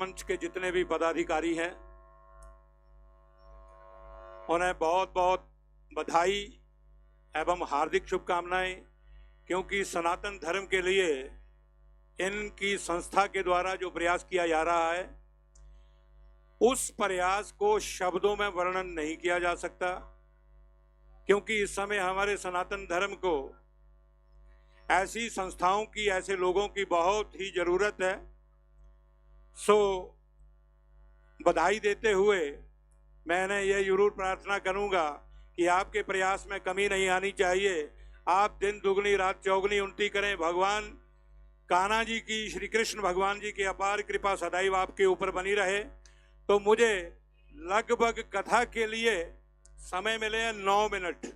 मंच के जितने भी पदाधिकारी हैं उन्हें बहुत बहुत बधाई एवं हार्दिक शुभकामनाएं, क्योंकि सनातन धर्म के लिए इनकी संस्था के द्वारा जो प्रयास किया जा रहा है उस प्रयास को शब्दों में वर्णन नहीं किया जा सकता, क्योंकि इस समय हमारे सनातन धर्म को ऐसी संस्थाओं की, ऐसे लोगों की बहुत ही जरूरत है। सो बधाई देते हुए मैंने ये जरूर प्रार्थना करूंगा कि आपके प्रयास में कमी नहीं आनी चाहिए। आप दिन दुगनी रात चौगनी उन्नति करें। भगवान कान्हा जी की, श्री कृष्ण भगवान जी की अपार कृपा सदैव आपके ऊपर बनी रहे। तो मुझे लगभग कथा के लिए समय मिले हैं 9 मिनट,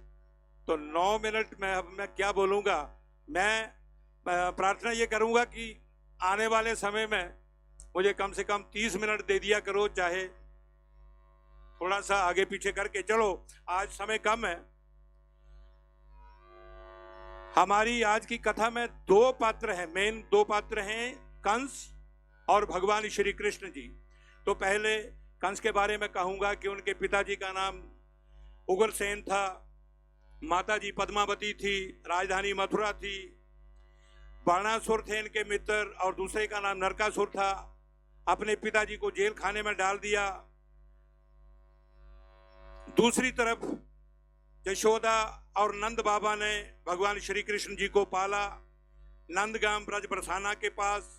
तो 9 मिनट में अब मैं क्या बोलूंगा। मैं प्रार्थना ये करूंगा कि आने वाले समय में मुझे कम से कम 30 मिनट दे दिया करो, चाहे थोड़ा सा आगे पीछे करके। चलो, आज समय कम है। हमारी आज की कथा में 2 पात्र हैं, मेन 2 पात्र हैं, कंस और भगवान श्री कृष्ण जी। तो पहले कंस के बारे में कहूंगा कि उनके पिताजी का नाम उग्रसेन था, माताजी पद्मावती थी, राजधानी मथुरा थी। बाणासुर थे इनके मित्र और दूसरे का नाम नरकासुर था। अपने पिताजी को जेल खाने में डाल दिया। दूसरी तरफ यशोदा और नंद बाबा ने भगवान श्री कृष्ण जी को पाला। नंदगाम ब्रज बरसाना के पास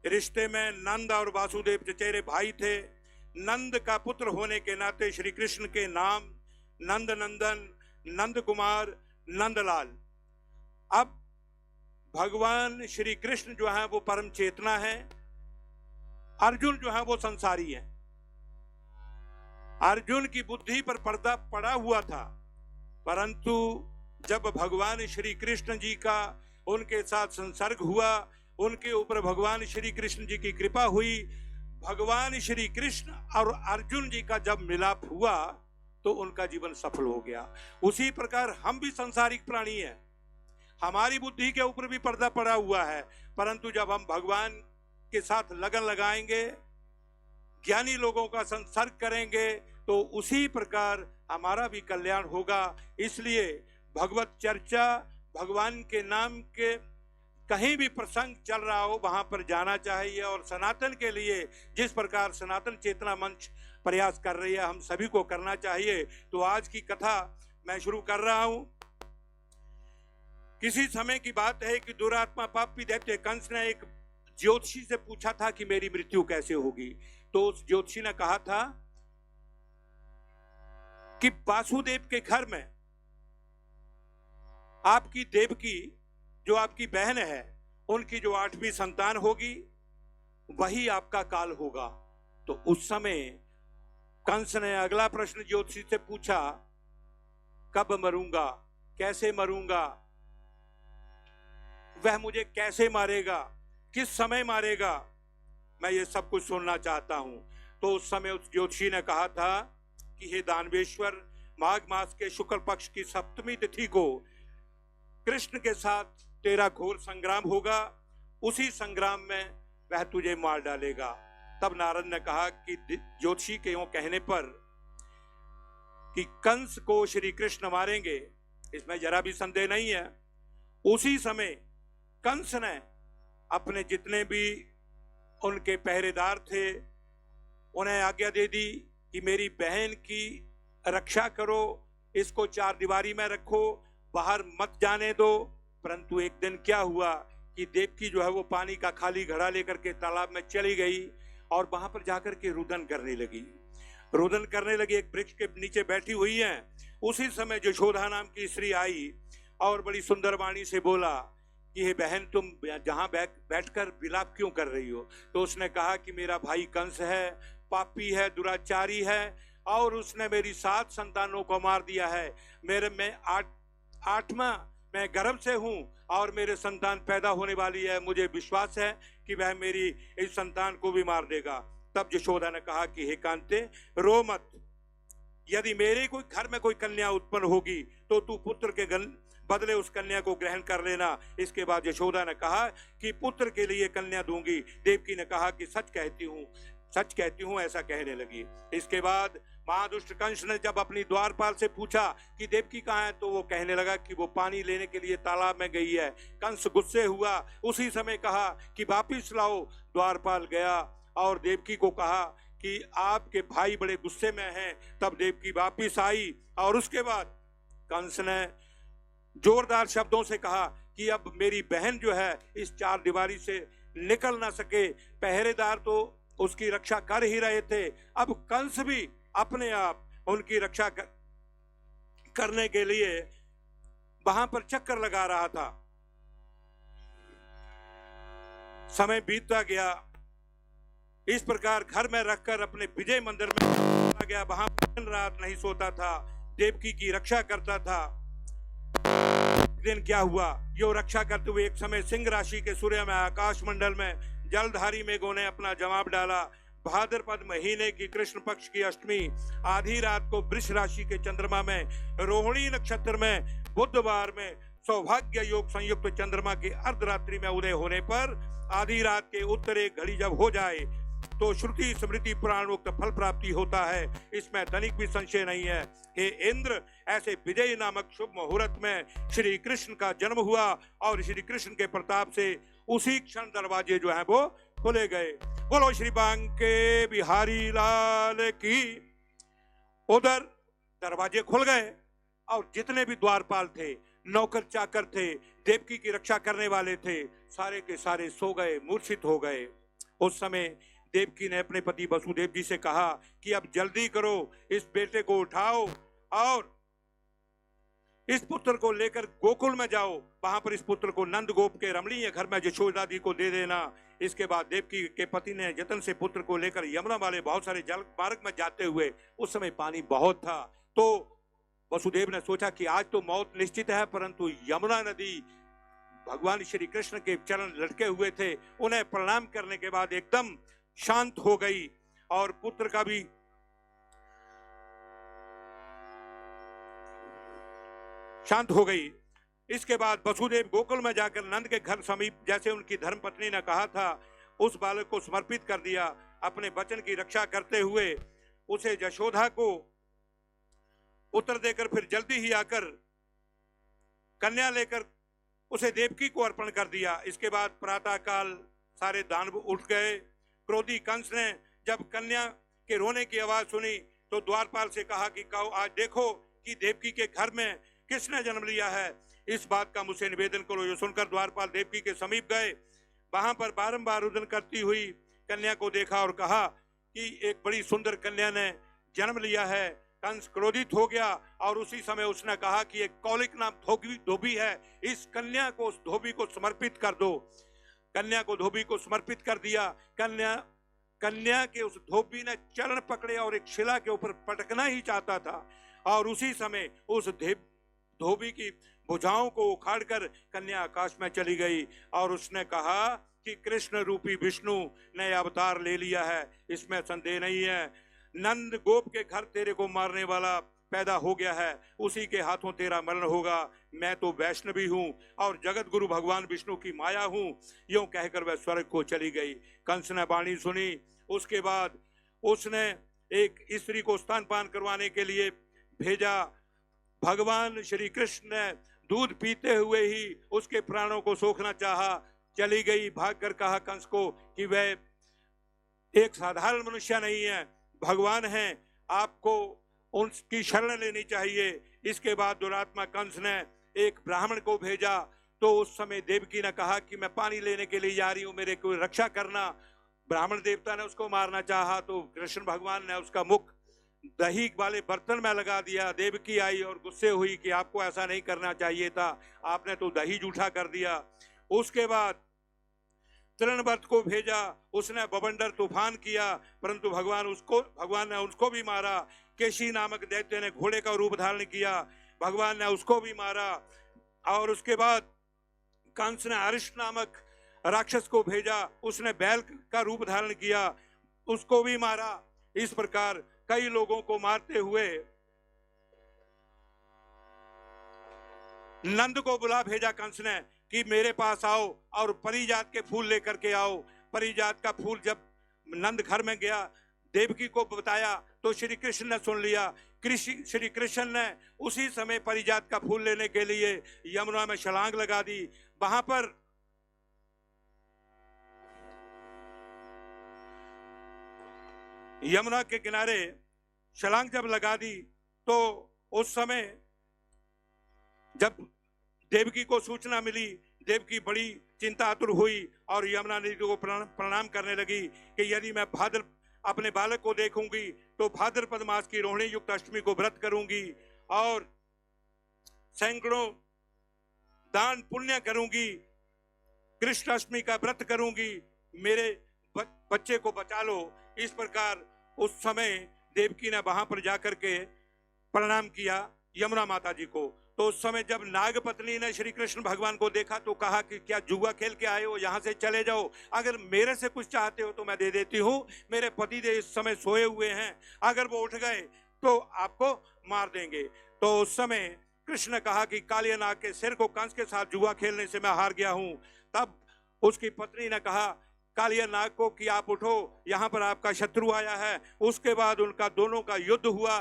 रिश्ते में नंद और वासुदेव चचेरे भाई थे। नंद का पुत्र होने के नाते श्री कृष्ण के नाम नंद नंदन, नंद कुमार, नंदलाल। अब भगवान श्री कृष्ण जो है वो परम चेतना है, अर्जुन जो है वो संसारी है। अर्जुन की बुद्धि पर पर्दा पड़ा हुआ था, परंतु जब भगवान श्री कृष्ण जी का उनके साथ संसर्ग हुआ, उनके ऊपर भगवान श्री कृष्ण जी की कृपा हुई, भगवान श्री कृष्ण और अर्जुन जी का जब मिलाप हुआ तो उनका जीवन सफल हो गया। उसी प्रकार हम भी सांसारिक प्राणी हैं, हमारी बुद्धि के ऊपर भी पर्दा पड़ा हुआ है, परंतु जब हम भगवान के साथ लगन लगाएंगे, ज्ञानी लोगों का संसर्ग करेंगे, तो उसी प्रकार हमारा भी कल्याण होगा। इसलिए भगवत चर्चा, भगवान के नाम के कहीं भी प्रसंग चल रहा हो वहां पर जाना चाहिए। और सनातन के लिए जिस प्रकार सनातन चेतना मंच प्रयास कर रही है, हम सभी को करना चाहिए। तो आज की कथा मैं शुरू कर रहा हूं। किसी समय की बात है कि दुरात्मा पापी दैत्य कंस ने एक ज्योतिषी से पूछा था कि मेरी मृत्यु कैसे होगी। तो उस ज्योतिषी ने कहा था कि वासुदेव के घर में आपकी देवकी, जो आपकी बहन है, उनकी जो 8वीं संतान होगी वही आपका काल होगा। तो उस समय कंस ने अगला प्रश्न ज्योतिषी से पूछा, कब मरूंगा, कैसे मरूंगा, वह मुझे कैसे मारेगा, किस समय मारेगा, मैं ये सब कुछ सुनना चाहता हूं। तो उस समय उस ज्योतिषी ने कहा था कि हे दानवेश्वर, माघ मास के शुक्ल पक्ष की 7वीं तिथि को कृष्ण के साथ तेरा घोर संग्राम होगा, उसी संग्राम में वह तुझे मार डालेगा। तब नारद ने कहा कि ज्योतिषी के यूं कहने पर कि कंस को श्री कृष्ण मारेंगे, इसमें जरा भी संदेह नहीं है। उसी समय कंस ने अपने जितने भी उनके पहरेदार थे उन्हें आज्ञा दे दी कि मेरी बहन की रक्षा करो, इसको 4 दीवारी में रखो, बाहर मत जाने दो। परंतु एक दिन क्या हुआ कि देवकी जो है वो पानी का खाली घड़ा लेकर के तालाब में चली गई और वहां पर जाकर के रुदन करने लगी। एक वृक्ष के नीचे बैठी हुई है। उसी समय यशोदा नाम की स्त्री आई और बड़ी सुंदर वाणी से बोला कि हे बहन, तुम जहां बैठकर विलाप क्यों कर रही हो। तो उसने कहा कि मेरा भाई कंस है, पापी है, दुराचारी है और उसने मेरी 7 संतानों को मार दिया है। मेरे में 8वां मैं गर्भ से हूं और मेरे संतान पैदा होने वाली है। मुझे विश्वास है कि वह मेरी इस संतान को भी मार देगा। तब यशोदा ने कहा कि हे कांते, रो मत, यदि मेरे कोई घर में कोई कन्या उत्पन्न होगी तो तू पुत्र के बदले उस कन्या को ग्रहण कर लेना। इसके बाद यशोदा ने कहा कि पुत्र के लिए कन्या दूंगी। देवकी ने कहा कि सच कहती हूँ, सच कहती हूं, ऐसा कहने लगी। इसके बाद महादुष्ट कंस ने जब अपनी द्वारपाल से पूछा कि देवकी कहाँ है, तो वो कहने लगा कि वो पानी लेने के लिए तालाब में गई है। कंस गुस्से हुआ, उसी समय कहा कि वापिस लाओ। द्वारपाल गया और देवकी को कहा कि आपके भाई बड़े गुस्से में हैं। तब देवकी वापिस आई और उसके बाद कंस ने जोरदार शब्दों से कहा कि अब मेरी बहन जो है इस चार दीवारी से निकल ना सके। पहरेदार तो उसकी रक्षा कर ही रहे थे, अब कंस भी अपने आप उनकी रक्षा करने के लिए वहां पर चक्कर लगा रहा था। समय बीतता गया। इस प्रकार घर में रखकर अपने विजय मंदिर में गया, वहां दिन रात नहीं सोता था, देवकी की रक्षा करता था। दिन क्या हुआ, यो रक्षा करते हुए एक समय सिंह राशि के सूर्य में आकाश मंडल में जलधारी मेघों ने अपना जवाब डाला। भाद्रपद महीने की कृष्ण पक्ष की अष्टमी आधी रात को वृष राशि के चंद्रमा में रोहिणी नक्षत्र में बुधवार में सौभाग्य योग संयुक्त चंद्रमा की अर्धरात्रि में उदय होने पर आधी रात के उत्तर एक घड़ी जब हो जाए तो श्रुति स्मृति पुराणोक्त फल प्राप्ति होता है, इसमें तनिक भी संशय नहीं है। हे इंद्र, ऐसे विजय नामक शुभ मुहूर्त में श्री कृष्ण का जन्म हुआ और श्री कृष्ण के प्रताप से उसी क्षण दरवाजे जो है वो खुले गए। बोलो श्री बांके बिहारी लाल की। उधर दरवाजे खुल गए और जितने भी द्वारपाल थे, नौकर चाकर थे, देवकी की रक्षा करने वाले थे, सारे के सारे सो गए, मूर्छित हो गए। उस समय देवकी ने अपने पति वसुदेव जी से कहा कि अब जल्दी करो, इस बेटे को उठाओ और इस पुत्र को लेकर गोकुल में जाओ, वहां पर इस पुत्र को नंद गोप के रमणीय घर में यशोदा दी को दे देना। इसके बाद देवकी के पति ने जतन से पुत्र को लेकर यमुना वाले बहुत सारे जल मार्ग में जाते हुए, उस समय पानी बहुत था, तो वसुदेव ने सोचा कि आज तो मौत निश्चित है, परंतु यमुना नदी भगवान श्री कृष्ण के चरण लटके हुए थे, उन्हें प्रणाम करने के बाद एकदम शांत हो गई और पुत्र का भी शांत हो गई। इसके बाद वसुदेव गोकुल में जाकर नंद के घर समीप, जैसे उनकी धर्मपत्नी ने कहा था, उस बालक को समर्पित कर दिया। अपने वचन की रक्षा करते हुए उसे यशोदा को उत्तर देकर फिर जल्दी ही आकर कन्या लेकर उसे देवकी को अर्पण कर दिया। इसके बाद प्रातः काल सारे दानव उठ गए। क्रोधी कंस ने जब कन्या के रोने की आवाज सुनी तो द्वारपाल से कहा कि कहो आज देखो कि देवकी के घर में किसने जन्म लिया है, इस बात का मुझसे निवेदन करो। ये सुनकर द्वारपाल देवकी के समीप गए, वहां पर बारंबार रुदन करती हुई कन्या को देखा और कहा कि एक बड़ी सुंदर कन्या ने जन्म लिया है। कंस क्रोधित हो गया और उसी समय उसने कहा कि एक कौलिक नाम धोबी है, इस कन्या को उस धोबी को समर्पित कर दो। कन्या को धोबी को समर्पित कर दिया। कन्या के उस धोबी ने चरण पकड़े और एक शिला के ऊपर पटकना ही चाहता था और उसी समय उस धोबी की भुजाओं को उखाड़कर कन्या आकाश में चली गई और उसने कहा कि कृष्ण रूपी विष्णु ने अवतार ले लिया है, इसमें संदेह नहीं है। नंद गोप के घर तेरे को मारने वाला पैदा हो गया है, उसी के हाथों तेरा मरण होगा। मैं तो वैष्णवी हूँ और जगत गुरु भगवान विष्णु की माया हूँ। यूं कहकर वह स्वर्ग को चली गई। कंस ने वाणी सुनी। उसके बाद उसने एक स्त्री को स्तनपान करवाने के लिए भेजा। भगवान श्री कृष्ण ने दूध पीते हुए ही उसके प्राणों को सोखना चाहा। चली गई। भागकर कहा कंस को कि वह एक साधारण मनुष्य नहीं है, भगवान हैं, आपको उनकी शरण लेनी चाहिए। इसके बाद दुरात्मा कंस ने एक ब्राह्मण को भेजा तो उस समय देवकी ने कहा कि मैं पानी लेने के लिए जा रही हूँ, मेरे को रक्षा करना। ब्राह्मण देवता ने उसको मारना चाहा तो कृष्ण भगवान ने उसका मुख दही वाले बर्तन में लगा दिया। देवकी आई और गुस्से हुई कि आपको ऐसा नहीं करना चाहिए था, आपने तो दही जूठा कर दिया। उसके बाद तृणवर्त को भेजा, उसने बवंडर तूफान किया, परंतु भगवान ने उसको भी मारा। केशी नामक दैत्य ने घोड़े का रूप धारण किया, भगवान ने उसको भी मारा। और उसके बाद कंस ने अरिष्ट नामक राक्षस को भेजा, उसने बैल का रूप धारण किया, उसको भी मारा। इस प्रकार कई लोगों को मारते हुए नंद को बुला भेजा कंस ने कि मेरे पास आओ और परिजात के फूल लेकर के आओ। परिजात का फूल जब नंद घर में गया, देवकी को बताया तो श्री कृष्ण ने सुन लिया। श्री कृष्ण ने उसी समय पारिजात का फूल लेने के लिए यमुना में छलांग लगा दी। वहां पर यमुना के किनारे छलांग जब लगा दी तो उस समय जब देवकी को सूचना मिली, देवकी बड़ी चिंतातुर हुई और यमुना नदी को प्रणाम करने लगी कि यदि मैं अपने बालक को देखूंगी तो भाद्रपद मास की रोहिणी युक्त अष्टमी को व्रत करूंगी और सैकड़ों दान पुण्य करूंगी, कृष्ण अष्टमी का व्रत करूंगी, मेरे बच्चे को बचा लो। इस प्रकार उस समय देवकी ने वहां पर जाकर के प्रणाम किया यमुना माता जी को। तो उस समय जब नागपत्नी ने श्री कृष्ण भगवान को देखा तो कहा कि क्या जुआ खेल के आए हो, यहाँ से चले जाओ, अगर मेरे से कुछ चाहते हो तो मैं दे देती हूँ, मेरे पति देव इस समय सोए हुए हैं, अगर वो उठ गए तो आपको मार देंगे। तो उस समय कृष्ण ने कहा कि कालिया नाग के सिर को कंस के साथ जुआ खेलने से मैं हार गया हूँ। तब उसकी पत्नी ने कहा कालिया नाग को कि आप उठो, यहाँ पर आपका शत्रु आया है। उसके बाद उनका दोनों का युद्ध हुआ।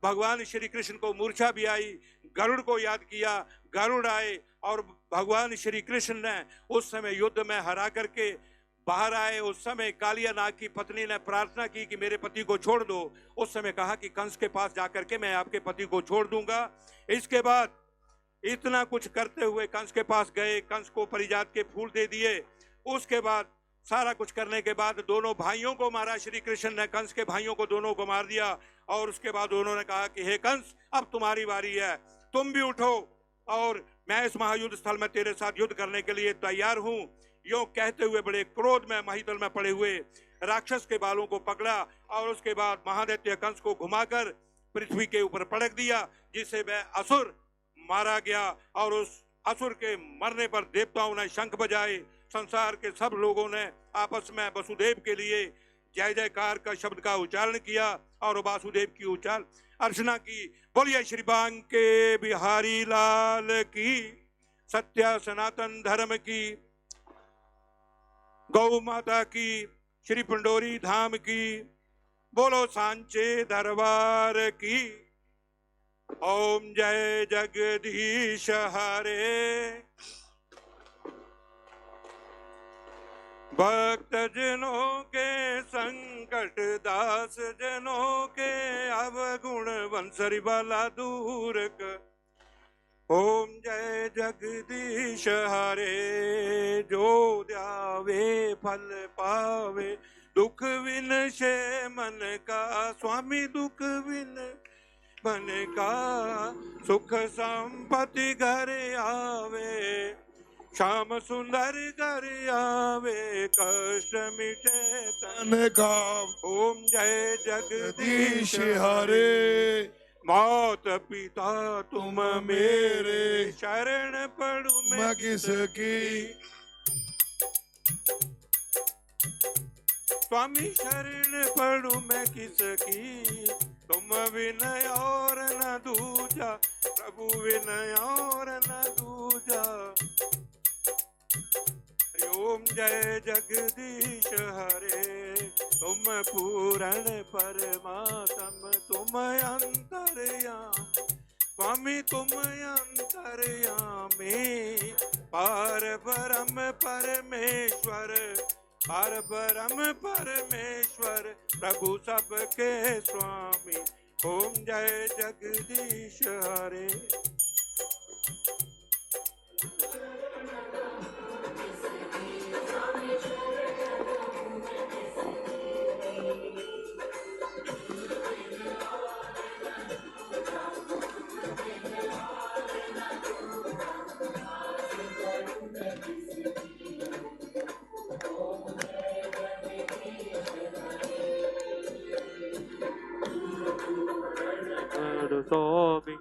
भगवान श्री कृष्ण को मूर्छा भी आई, गरुड़ को याद किया, गरुड़ आए और भगवान श्री कृष्ण ने उस समय युद्ध में हरा करके बाहर आए। उस समय कालिया नाग की पत्नी ने प्रार्थना की कि मेरे पति को छोड़ दो। उस समय कहा कि कंस के पास जाकर के मैं आपके पति को छोड़ दूंगा। इसके बाद इतना कुछ करते हुए कंस के पास गए, कंस को पारिजात के फूल दे दिए। उसके बाद सारा कुछ करने के बाद दोनों भाइयों को मारा। श्री कृष्ण ने कंस के भाइयों को दोनों को मार दिया और उसके बाद उन्होंने कहा कि हे कंस, अब तुम्हारी बारी है, तुम भी उठो और मैं इस महायुद्ध स्थल में तेरे साथ युद्ध करने के लिए तैयार हूं। यो कहते हुए बड़े क्रोध में महितल में पड़े हुए राक्षस के बालों को पकड़ा और उसके बाद महादैत्य कंस को घुमाकर पृथ्वी के ऊपर पटक दिया, जिससे वह असुर मारा गया। और उस असुर के मरने पर देवताओं ने शंख बजाए, संसार के सब लोगों ने आपस में वसुदेव के लिए जय जयकार का शब्द का उच्चारण किया और वासुदेव की उच्चारण अर्चना की। बोलिए श्री बांके बिहारी लाल की, सत्य सनातन धर्म की, गौ माता की, श्री पंडोरी धाम की, बोलो सांचे दरबार की। ओम जय जगदीश हरे। भक्त जनों के संकट, दास जनों के अवगुण, बंसरी वाला दूर कर। ओम जय जगदीश हरे। जो ध्यावे फल पावे, दुख विनशे मन का, स्वामी दुख विन मन का, सुख संपत्ति घर आवे, श्याम सुंदर घर आवे, कष्ट मिटे तन का। ओम जय जगदीश हरे। मात पिता तुम मेरे, शरण पड़ू मैं किसकी, स्वामी शरण पड़ू मैं किसकी, तुम विनय और न दूजा, प्रभु विनय और न दूजा। ओम जय जगदीश हरे। तुम पूर्ण परमात्म, तुम अंतर्यामी, स्वामी तुम अंतर्यामी, पार ब्रह्म परमेश्वर, पार ब्रह्म परमेश्वर, प्रभु सबके स्वामी। ओम जय जगदीश हरे। Swami